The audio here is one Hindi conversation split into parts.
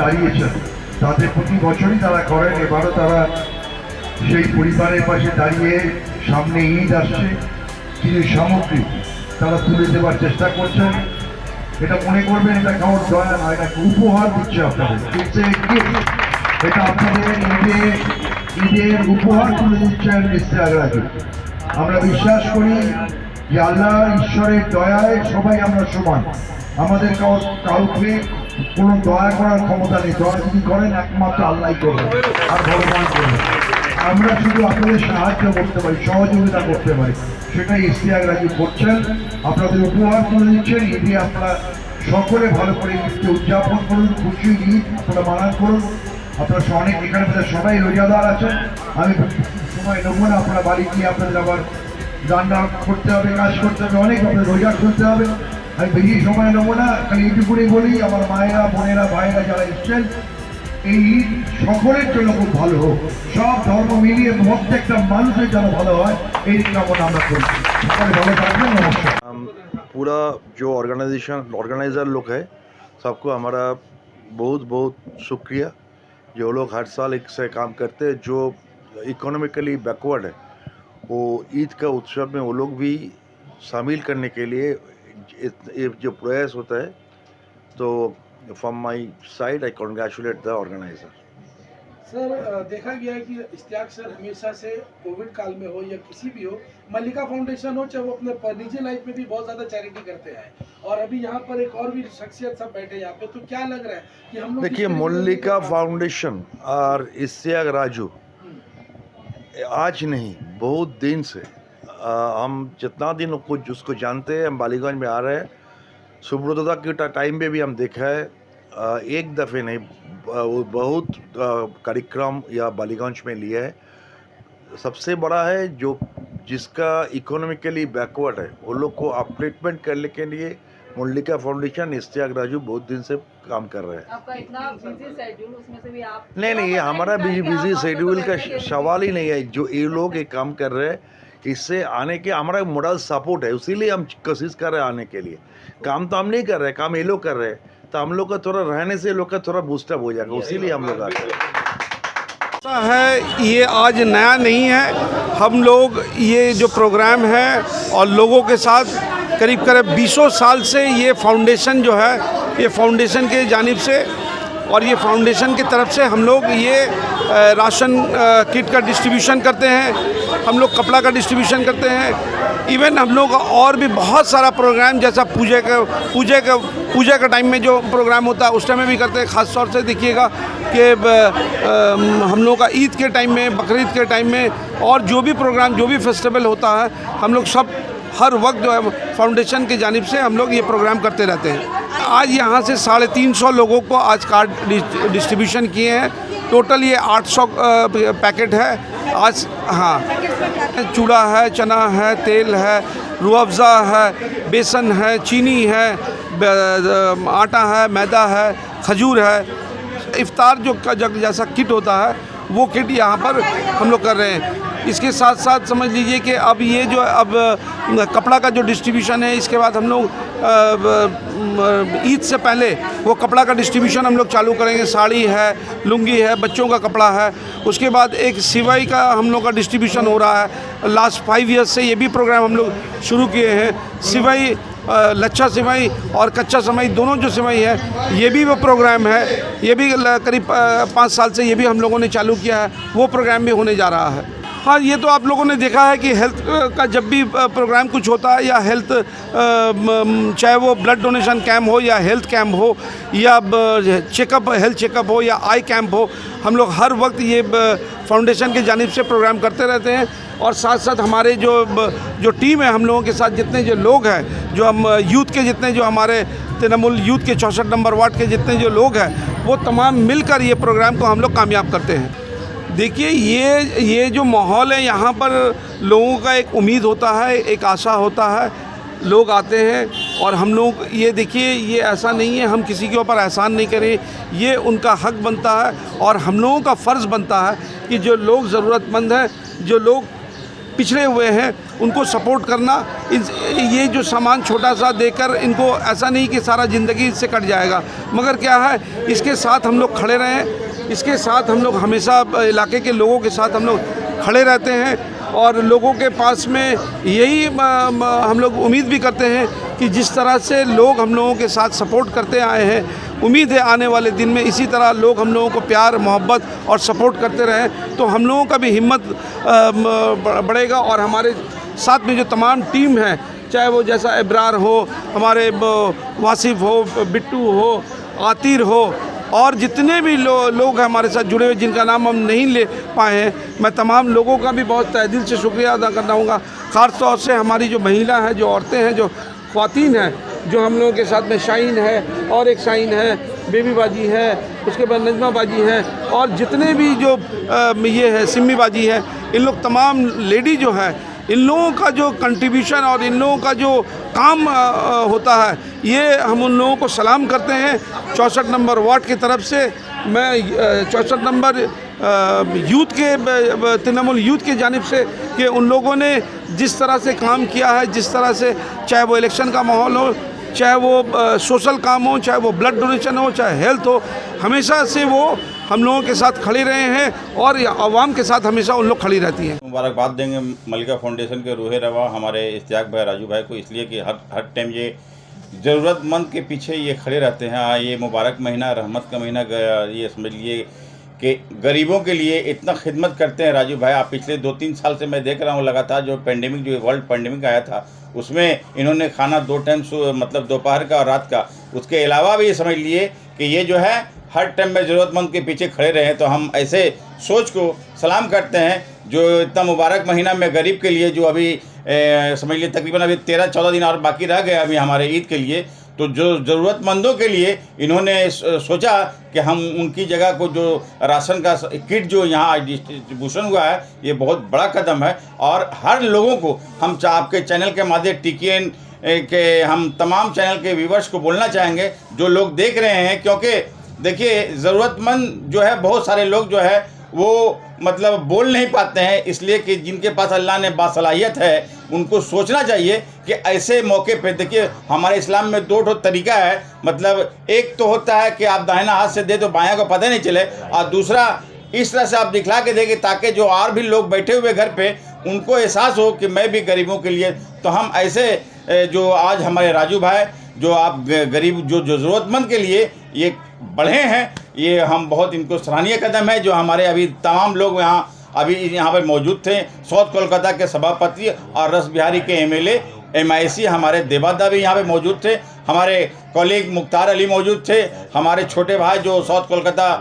দাঁড়িয়েছেন তাদের প্রতি বছরই তারা করেন। এবারও তারা সেই পরিবারের পাশে দাঁড়িয়ে সামনে ঈদ আসছে কিছু সামগ্রী তারা তুলে দেওয়ার চেষ্টা করছেন। এটা মনে করবেন এটা কারোর দয়া নয়, এটা উপহার দিচ্ছে আপনাদের। এটা আপনাদের ঈদের উপহার তুলে দিচ্ছেন ইশতিয়াক রাজু। আমরা বিশ্বাস করি যে আল্লাহ ঈশ্বরের দয়ায় সবাই আমরা সমান, আমাদের কাউকে কোনো দয়া করার ক্ষমতা নেই। দয়া যদি করেন একমাত্র আল্লাহ করবেন আর ভগবান করবেন। আমরা শুধু আপনাদের সাহায্য করতে পারি, সহযোগিতা করতে পারি, সেটাই ইশতিয়াক রাজু করছেন। আপনাদের উপহার তুলে দিচ্ছেন। ঈদে আপনারা সকলে ভালো করে ঈদকে উদযাপন করুন, খুশি ঈদ আপনারা মানান করুন। আপনারা অনেক এখানে সবাই রোজাদার আছেন, আমি সময় নেবো না। আপনারা বাড়ি গিয়ে আপনাদের আবার রান্না করতে হবে, কাজ করতে হবে, অনেক আপনাদের রোজা করতে হবে। আমি বেশি সময় নেবো না, খালি এইটুকুনি বলি আমার মায়েরা বোনেরা ভাইয়েরা যারা এসছেন, এই ঈদ সকলের জন্য খুব ভালো হোক, সব ধর্ম মিলিয়ে প্রত্যেকটা মানুষের যেন ভালো হয় এই কামনা আমরা করছি। সকলে ভালো থাকবেন, নমস্কার। पूरा जो ऑर्गेनाइज़र लोग है सबको हमारा बहुत बहुत शुक्रिया। जो लोग हर साल एक से काम करते हैं, जो इकोनॉमिकली बैकवर्ड है, वो ईद का उत्सव में वो लोग भी शामिल करने के लिए ये जो प्रयास होता है, तो from my side I congratulate the organiser. Sir, देखा गया है कि इश्तियाक सर हमेशा से कोविड काल में हो या किसी भी हो, मल्लिका फाउंडेशन हो, चाहे वो अपने निजी लाइफ में भी बहुत ज़्यादा चैरिटी करते हैं। और अभी यहाँ पर एक और भी शख्सियत सब बैठे यहाँ पे, तो क्या लग रहा है कि हम लोग देखिए, मल्लिका फाउंडेशन और इश्तियाक राजू आज नहीं बहुत दिन से हम जितना दिन उसको जानते हैं, हम बालीगंज में आ रहे हैं। सुब्रतता के टाइम पे भी हम देखा है, एक दफ़े नहीं वो बहुत कार्यक्रम या बालीगंज में लिया है। सबसे बड़ा है जो जिसका इकोनॉमिकली बैकवर्ड है वो लोग को अपलिफ्टमेंट करने के लिए मल्लिका फाउंडेशन इश्तियाक राजू बहुत दिन से काम कर रहे हैं। आपका इतना बिजी शेड्यूल, उसमें से भी आप नहीं, हमारा बिजी शेड्यूल का सवाल ही नहीं है। जो ये लोग ये काम कर रहे हैं, इससे आने के हमारा मोरल सपोर्ट है, इसीलिए हम कोशिश कर रहे हैं आने के लिए। काम तो हम नहीं कर रहे, काम ये लोग कर रहे हैं, तो हम लोग का थोड़ा रहने से लोग का थोड़ा बूस्टअप हो जाएगा, इसीलिए हम लोग आते हैं। है ये आज नया नहीं है। हम लोग ये जो प्रोग्राम है और लोगों के साथ करीब 20 साल से ये फाउंडेशन जो है, ये फाउंडेशन के जानिब से और ये फाउंडेशन की तरफ से हम लोग ये राशन किट का डिस्ट्रीब्यूशन करते हैं, हम लोग कपड़ा का डिस्ट्रीब्यूशन करते हैं। इवन हम लोग और भी बहुत सारा प्रोग्राम जैसा पूजा का टाइम में जो प्रोग्राम होता है उस टाइम में भी करते हैं। ख़ास तौर से देखिएगा कि हम लोग का ईद के टाइम में, बकरीद के टाइम में और जो भी प्रोग्राम, जो भी फेस्टिवल होता है, हम लोग सब हर वक्त जो है फाउंडेशन की जानिब से हम लोग ये प्रोग्राम करते रहते हैं। आज यहाँ से 350 लोगों को आज कार्ड डिस्ट्रीब्यूशन किए हैं। टोटल ये 800 पैकेट है आज। हाँ, चूड़ा है, चना है, तेल है, रूह अफ़ज़ा है, बेसन है, चीनी है, आटा है, मैदा है, खजूर है। इफ्तार जो जैसा किट होता है वो किट यहाँ पर हम लोग कर रहे हैं। इसके साथ साथ समझ लीजिए कि अब ये जो कपड़ा का जो डिस्ट्रीब्यूशन है, इसके बाद हम लोग ईद से पहले वो कपड़ा का डिस्ट्रीब्यूशन हम लोग चालू करेंगे। साड़ी है, लुंगी है, बच्चों का कपड़ा है। उसके बाद एक सिवाई का हम लोग का डिस्ट्रीब्यूशन हो रहा है। लास्ट 5 ईयर्स से ये भी प्रोग्राम हम लोग शुरू किए हैं। सिवाई, लच्छा सिवाई और कच्चा सिवाई, दोनों जो सिवाई है, ये भी वो प्रोग्राम है। ये भी करीब 5 साल से ये भी हम लोगों ने चालू किया है, वो प्रोग्राम भी होने जा रहा है। हाँ, ये तो आप लोगों ने देखा है कि हेल्थ का जब भी प्रोग्राम कुछ होता है या हेल्थ, चाहे वो ब्लड डोनेशन कैम्प हो या हेल्थ कैम्प हो या हेल्थ चेकअप हो या आई कैम्प हो, हम लोग हर वक्त ये फाउंडेशन की जानिब से प्रोग्राम करते रहते हैं। और साथ साथ हमारे जो टीम है, हम लोगों के साथ जितने जो लोग हैं, जो हम यूथ के जितने जो हमारे तृणमूल यूथ के 64 नंबर वार्ड के जितने जो लोग हैं, वो तमाम मिलकर ये प्रोग्राम को हम लोग कामयाब करते हैं। देखिए, ये जो माहौल है यहाँ पर, लोगों का एक उम्मीद होता है, एक आशा होता है, लोग आते हैं। और हम लोग ये देखिए, ये ऐसा नहीं है हम किसी के ऊपर एहसान नहीं करें, ये उनका हक बनता है और हम लोगों का फ़र्ज़ बनता है कि जो लोग ज़रूरतमंद हैं, जो लोग पिछड़े हुए हैं उनको सपोर्ट करना। ये जो सामान छोटा सा देकर इनको ऐसा नहीं कि सारा ज़िंदगी इससे कट जाएगा, मगर क्या है इसके साथ हम लोग खड़े रहें, इसके साथ हम लोग हमेशा इलाके के लोगों के साथ हम लोग खड़े रहते हैं और लोगों के पास में यही हम लोग उम्मीद भी करते हैं कि जिस तरह से लोग हम लोगों के साथ सपोर्ट करते आए हैं, उम्मीद है आने वाले दिन में इसी तरह लोग हम लोगों को प्यार मोहब्बत और सपोर्ट करते रहें तो हम लोगों का भी हिम्मत बढ़ेगा। और हमारे साथ में जो तमाम टीम है, चाहे वो जैसा इब्रार हो, हमारे वासिफ हो, बिट्टू हो, आतिर हो और जितने भी लोग हैं हमारे साथ जुड़े हुए जिनका नाम हम नहीं ले पाए हैं, मैं तमाम लोगों का भी बहुत तहे दिल से शुक्रिया अदा करना चाहूँगा। ख़ास तौर से हमारी जो महिला हैं, जो औरतें हैं, जो ख़वातीन हैं, जो हम लोगों के साथ में शाहीन है और एक शाहीन है, बेबी बाजी है, उसके बाद नजमा बाजी है और जितने भी जो ये है सिम्मी बाजी है, इन लोग तमाम लेडी जो है, इन लोगों का जो कंट्रीब्यूशन और इन लोगों का जो काम होता है, ये हम उन लोगों को सलाम करते हैं। 64 नंबर वार्ड की तरफ से मैं 64 नंबर यूथ के तृणमूल यूथ की जानिब से कि उन लोगों ने जिस तरह से काम किया है, जिस तरह से चाहे वो इलेक्शन का माहौल हो, चाहे वो सोशल काम हो, चाहे वो ब्लड डोनेशन हो, चाहे हेल्थ हो, हमेशा से वो हम लोगों के साथ खड़े रहे हैं और आवाम के साथ हमेशा उन लोग खड़ी रहती हैं। मुबारकबाद देंगे मलिका फाउंडेशन के रूहे रवा हमारे इश्तियाक भाई, राजू भाई को, इसलिए कि हर टाइम ये ज़रूरतमंद के पीछे ये खड़े रहते हैं। ये मुबारक महीना, रहमत का महीना, ये समझ लिए कि गरीबों के लिए इतना खिदमत करते हैं राजू भाई। आप पिछले 2-3 साल से मैं देख रहा हूँ लगातार जो पेंडेमिक, जो वर्ल्ड पेंडेमिक आया था, उसमें इन्होंने खाना 2 टाइम मतलब दोपहर का और रात का, उसके अलावा भी ये समझ लिए कि ये जो है हर टाइम में ज़रूरतमंद के पीछे खड़े रहें। तो हम ऐसे सोच को सलाम करते हैं जो इतना मुबारक महीना में गरीब के लिए, जो अभी समझ लिए तकरीबन अभी 13-14 दिन और बाकी रह गए अभी हमारे ईद के लिए, तो जो ज़रूरतमंदों के लिए इन्होंने सोचा कि हम उनकी जगह को जो राशन का किट जो यहाँ डिस्ट्रीब्यूशन हुआ है, ये बहुत बड़ा कदम है। और हर लोगों को हम आपके चैनल के माध्यम TKN के हम तमाम चैनल के व्यूवर्स को बोलना चाहेंगे जो लोग देख रहे हैं, क्योंकि देखिए ज़रूरतमंद जो है बहुत सारे लोग जो है वो मतलब बोल नहीं पाते हैं, इसलिए कि जिनके पास अल्लाह ने बासलाहियत है उनको सोचना चाहिए कि ऐसे मौके पे, देखिए हमारे इस्लाम में 2 तरीका है, मतलब एक तो होता है कि आप दाहिना हाथ से दे तो बायां को पता नहीं चले, और दूसरा इस तरह से आप दिखला के देंगे ताकि जो और भी लोग बैठे हुए घर पे उनको एहसास हो कि मैं भी गरीबों के लिए। तो हम ऐसे जो आज हमारे राजू भाई जो आप गरीब जो ज़रूरतमंद के लिए ये बढ़े हैं, ये हम बहुत इनको सराहनीय कदम है। जो हमारे अभी तमाम लोग यहाँ पर मौजूद थे, साउथ कोलकाता के सभापति और रस बिहारी के MLA MIC हमारे देवादा भी यहाँ पे मौजूद थे, हमारे कॉलीग मुख्तार अली मौजूद थे, हमारे छोटे भाई जो साउथ कोलकाता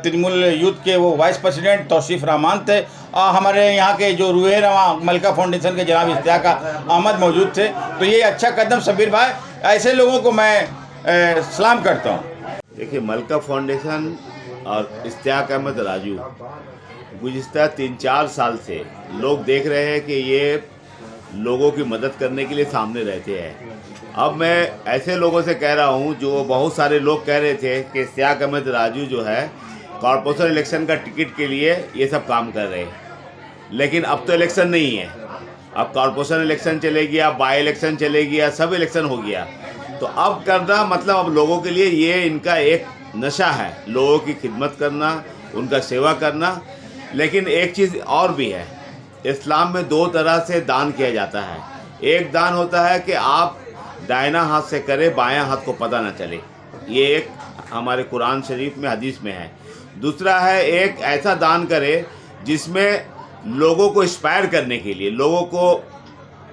तृणमूल यूथ के वो वाइस प्रेसिडेंट तौसीफ रहमान थे, और हमारे यहाँ के जो रूहे रवा मलिका फाउंडेशन के जनाब इश्तियाक अहमद मौजूद थे। तो ये अच्छा कदम सबीर भाई, ऐसे लोगों को मैं सलाम करता हूँ। देखिए, मलिका फाउंडेशन और इश्तियाक अहमद राजू गुज़िस्ता 3-4 साल से लोग देख रहे हैं कि ये लोगों की मदद करने के लिए सामने रहते हैं। अब मैं ऐसे लोगों से कह रहा हूँ जो बहुत सारे लोग कह रहे थे कि इश्तियाक अहमद राजू जो है कॉर्पोरेशन इलेक्शन का टिकट के लिए ये सब काम कर रहे हैं, लेकिन अब तो इलेक्शन नहीं है, अब कॉर्पोरेशन इलेक्शन चले गया, बाई इलेक्शन चले गया, सब इलेक्शन हो गया। तो अब करना मतलब अब लोगों के लिए ये इनका एक नशा है, लोगों की खिदमत करना, उनका सेवा करना। लेकिन एक चीज़ और भी है, इस्लाम में 2 तरह से दान किया जाता है। एक दान होता है कि आप दाहिना हाथ से करें, बायां हाथ को पता न चले, ये एक हमारे कुरान शरीफ में हदीस में है। दूसरा है एक ऐसा दान करे जिसमें लोगों को इंस्पायर करने के लिए, लोगों को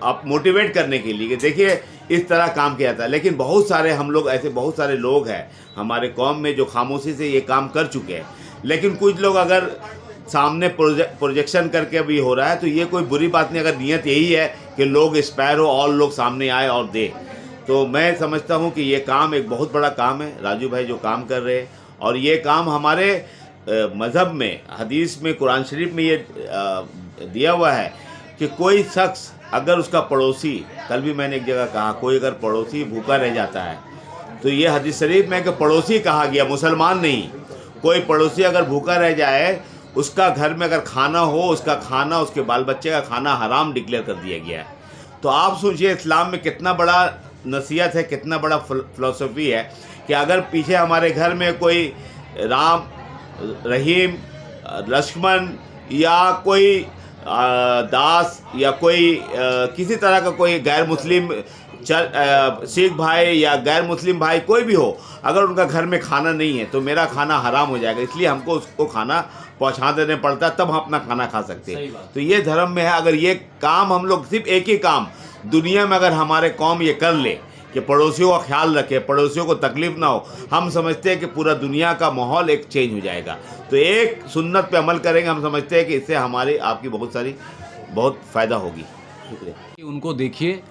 आप मोटिवेट करने के लिए, देखिए इस तरह काम किया जाता है। लेकिन बहुत सारे हम लोग ऐसे बहुत सारे लोग हैं हमारे कौम में जो खामोशी से ये काम कर चुके हैं, लेकिन कुछ लोग अगर सामने प्रोजेक्शन करके भी हो रहा है तो ये कोई बुरी बात नहीं, अगर नियत यही है कि लोग इंस्पायर हो और लोग सामने आए और दे, तो मैं समझता हूँ कि ये काम एक बहुत बड़ा काम है राजू भाई जो काम कर रहे हैं। और ये काम हमारे मज़हब में, हदीस में, कुरान शरीफ में ये दिया हुआ है कि कोई शख्स अगर उसका पड़ोसी, कल भी मैंने एक जगह कहा, कोई अगर पड़ोसी भूखा रह जाता है तो ये हदीस शरीफ में कि पड़ोसी कहा गया, मुसलमान नहीं, कोई पड़ोसी अगर भूखा रह जाए उसका घर में अगर खाना हो, उसका खाना, उसके बाल बच्चे का खाना हराम डिक्लेयर कर दिया गया है। तो आप सोचिए इस्लाम में कितना बड़ा नसीहत है, कितना बड़ा फ़िलॉसफी है कि अगर पीछे हमारे घर में कोई राम, रहीम, लक्ष्मण या कोई दास या कोई किसी तरह का कोई गैर मुस्लिम सिख भाई या गैर मुस्लिम भाई कोई भी हो, अगर उनका घर में खाना नहीं है तो मेरा खाना हराम हो जाएगा। इसलिए हमको उसको खाना पहुंचा देने पड़ता है, तब हम अपना खाना खा सकते हैं। तो ये धर्म में है। अगर ये काम हम लोग, सिर्फ एक ही काम दुनिया में अगर हमारे कौम ये कर ले कि पड़ोसियों का ख्याल रखे, पड़ोसियों को तकलीफ़ ना हो, हम समझते हैं कि पूरा दुनिया का माहौल एक चेंज हो जाएगा। तो एक सुन्नत पे अमल करेंगे, हम समझते हैं कि इससे हमारी आपकी बहुत फ़ायदा होगी। शुक्रिया। उनको देखिए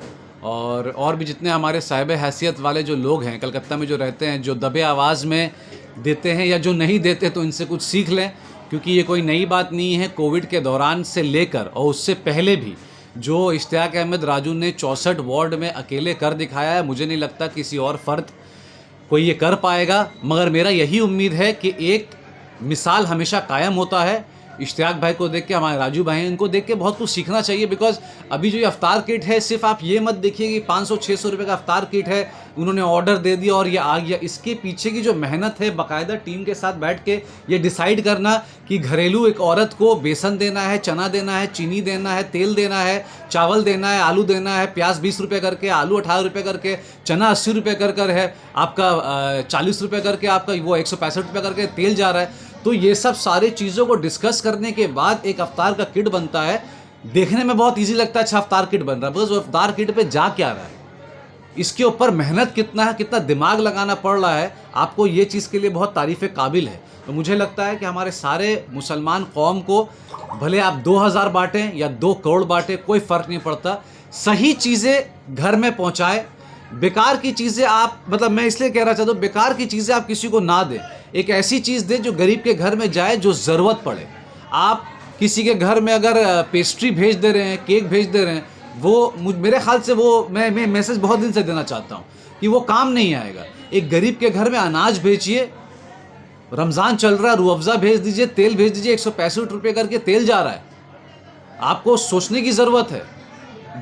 और भी जितने हमारे साहिब हैसियत वाले जो लोग हैं कलकत्ता में जो रहते हैं, जो दबे आवाज़ में देते हैं या जो नहीं देते, तो इनसे कुछ सीख लें, क्योंकि ये कोई नई बात नहीं है। कोविड के दौरान से लेकर और उससे पहले भी जो इश्तियाक अहमद राजू ने 64 वार्ड में अकेले कर दिखाया है, मुझे नहीं लगता किसी और फ़र्द कोई ये कर पाएगा। मगर मेरा यही उम्मीद है कि एक मिसाल हमेशा कायम होता है। इश्तियाक भाई को देख के, हमारे राजू भाई हैं, इनको देख के बहुत कुछ सीखना चाहिए। बिकॉज अभी जो ये अफ्तार किट है, सिर्फ आप ये मत देखिए कि 500-600 रुपये का अफ्तार किट है, उन्होंने ऑर्डर दे दिया और ये आ गया। इसके पीछे की जो मेहनत है, बाकायदा टीम के साथ बैठ के ये डिसाइड करना कि घरेलू एक औरत को बेसन देना है, चना देना है, चीनी देना है, तेल देना है, चावल देना है, आलू देना है, प्याज 20 रुपये करके, आलू 18 रुपये करके, चना 80 रुपये कर है, आपका 40 रुपये करके, आपका वो 165 रुपये करके तेल जा रहा है। तो ये सब सारी चीज़ों को डिस्कस करने के बाद एक अफ्तार का किट बनता है। देखने में बहुत इजी लगता है, अच्छा अफ्तार किट बन रहा है, बस वो अफ्तार किट पे जा क्या रहा है, इसके ऊपर मेहनत कितना है, कितना दिमाग लगाना पड़ रहा है, आपको ये चीज़ के लिए बहुत तारीफ़ काबिल है। तो मुझे लगता है कि हमारे सारे मुसलमान कौम को, भले आप 2000 बांटें या 2 करोड़ बांटें, कोई फ़र्क नहीं पड़ता, सही चीज़ें घर में पहुँचाएँ। बेकार की चीज़ें आप, मतलब मैं इसलिए कह रहा चाहता हूँ, बेकार की चीज़ें आप किसी को ना दें। एक ऐसी चीज़ दें जो गरीब के घर में जाए, जो ज़रूरत पड़े। आप किसी के घर में अगर पेस्ट्री भेज दे रहे हैं, केक भेज दे रहे हैं, वो मेरे ख्याल से वो मैं मैसेज बहुत दिन से देना चाहता हूँ कि वो काम नहीं आएगा। एक गरीब के घर में अनाज भेजिए, रमज़ान चल रहा है, रूह अफ़ज़ा भेज दीजिए, तेल भेज दीजिए, 165 रुपये करके तेल जा रहा है। आपको सोचने की ज़रूरत है।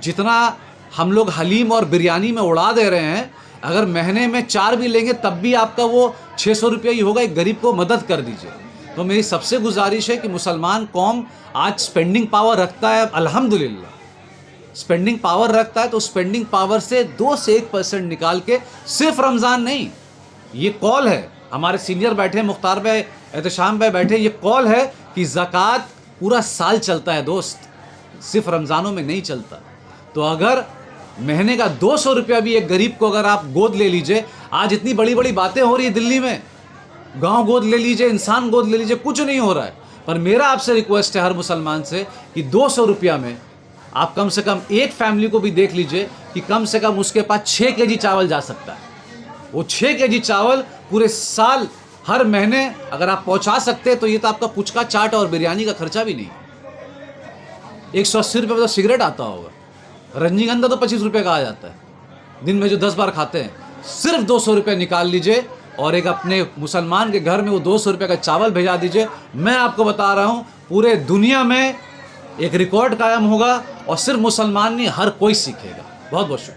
जितना हम लोग हलीम और बिरयानी में उड़ा दे रहे हैं, अगर महीने में 4 भी लेंगे तब भी आपका वो 600 रुपये ही होगा। एक गरीब को मदद कर दीजिए। तो मेरी सबसे गुजारिश है कि मुसलमान कौम आज स्पेंडिंग पावर रखता है, अल्हम्दुलिल्लाह स्पेंडिंग पावर रखता है, तो स्पेंडिंग पावर से 2 से 1% निकाल के, सिर्फ रमज़ान नहीं, ये कॉल है, हमारे सीनियर बैठे, मुख्तार भाई, एहतशाम भाई बैठे, ये कॉल है कि ज़कात पूरा साल चलता है दोस्त, सिर्फ रमज़ानों में नहीं चलता। तो अगर महीने का 200 रुपया भी एक गरीब को अगर आप गोद ले लीजिए, आज इतनी बड़ी बड़ी बातें हो रही है दिल्ली में, गांव गोद ले लीजिए, इंसान गोद ले लीजिए, कुछ नहीं हो रहा है। पर मेरा आपसे रिक्वेस्ट है हर मुसलमान से कि 200 रुपया में आप कम से कम एक फैमिली को भी देख लीजिए कि कम से कम उसके पास 6 केजी चावल जा सकता है। वो 6 केजी चावल पूरे साल, हर महीने अगर आप पहुंचा सकते हैं, तो ये तो आपका पुचका, चाट और बिरयानी का खर्चा भी नहीं। 180 रुपये में तो सिगरेट आता होगा, रजनीगंधा तो 25 रुपये का आ जाता है, दिन में जो 10 बार खाते हैं। सिर्फ 200 रुपये निकाल लीजिए और एक अपने मुसलमान के घर में वो 200 रुपये का चावल भेजा दीजिए। मैं आपको बता रहा हूँ, पूरे दुनिया में एक रिकॉर्ड कायम होगा और सिर्फ मुसलमान नहीं, हर कोई सीखेगा। बहुत बहुत शुक्रिया।